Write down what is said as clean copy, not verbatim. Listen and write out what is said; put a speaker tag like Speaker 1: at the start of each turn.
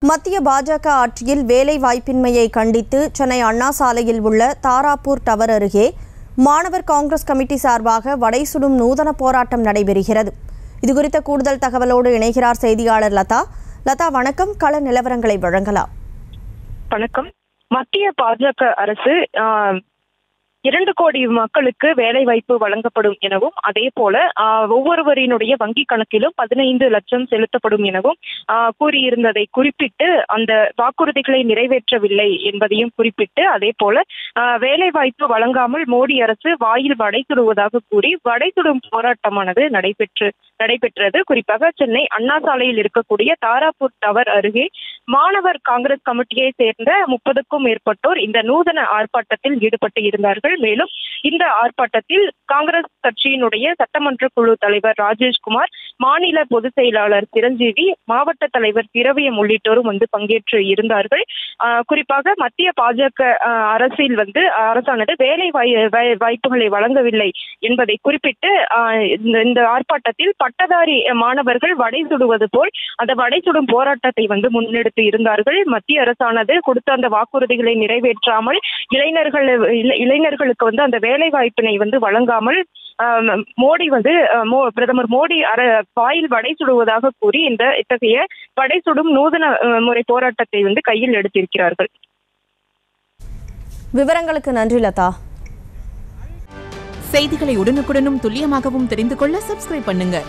Speaker 1: மத்திய பாஜக ஆட்சியில் வேலை வாய்ப்பின்மையை கண்டித்து சென்னை அண்ணா சாலையில் உள்ள தாராப்பூர் டவர் அருகே மாணவர் காங்கிரஸ் கமிட்டி சார்பாக வடை சுடும் நூதன போராட்டம் நடைபெறுகிறது. இதுகுறித்த கூடுதல் தகவலோடு இணைகிறார் செய்தியாளர் லதா. லதா, வணக்கம். கள நிலவரங்களை வழங்கலாம்.
Speaker 2: வணக்கம். மத்திய பாஜக அரசு 2 கோடி மக்களுக்கு வேலை வாய்ப்பு வழங்கப்படும் எனவும், அதே போல ஒவ்வொருவரினுடைய வங்கி கணக்கிலும் 15 லட்சம் செலுத்தப்படும் எனவும் கூறியிருந்ததை குறிப்பிட்டு அந்த வாக்குறுதிகளை நிறைவேற்றவில்லை என்பதையும் குறிப்பிட்டு, அதே போல வேலை வாய்ப்பு வழங்காமல் மோடி அரசு வாயில் வடை சுடுவதாக கூறி வடை சுடும் போராட்டமானது நடைபெற்றது. குறிப்பாக சென்னை அண்ணா சாலையில் இருக்கக்கூடிய தாராப்பூர் டவர் அருகே மாணவர் காங்கிரஸ் கமிட்டியை சேர்ந்த 30க்கும் மேற்பட்டோர் இந்த நூதன ஆர்ப்பாட்டத்தில் ஈடுபட்டு இருந்தார்கள். மேலும் இந்த ஆர்ப்பாட்டத்தில் காங்கிரஸ் கட்சியினுடைய சட்டமன்ற குழு தலைவர் ராஜேஷ்குமார், மாநில பொதுச் செயலாளர் சிரஞ்சீவி, மாவட்ட தலைவர் திரவியம் உள்ளிட்டோரும் பங்கேற்று இருந்தார்கள். குறிப்பாக மத்திய பாஜக அரசானது வேலை வாய்ப்புகளை வழங்கவில்லை என்பதை குறிப்பிட்டு இந்த ஆர்ப்பாட்டத்தில் பட்டதாரி மாணவர்கள் வடை சுடுவது போல் அந்த வடை சுடும் போராட்டத்தை முன்னெடுத்து இருந்தார்கள். மத்திய அரசானது கொடுத்த அந்த வாக்குறுதிகளை நிறைவேற்றாமல் இளைஞர்களுக்கு அந்த வேலை வாய்ப்பினை வழங்காமல் மோடி பிரதமர் மோடி வாயில் வடை சுடுவதாக கூறி இத்தகைய வடை சுடும் நூதன முறை போராட்டத்தை கையில் எடுத்திருக்கிறார்கள்.
Speaker 1: விவரங்களுக்கு நன்றி லதா.
Speaker 3: செய்திகளை உடனுக்குடனும் துல்லியமாகவும் தெரிந்து கொள்ள சப்ஸ்கிரைப் பண்ணுங்க.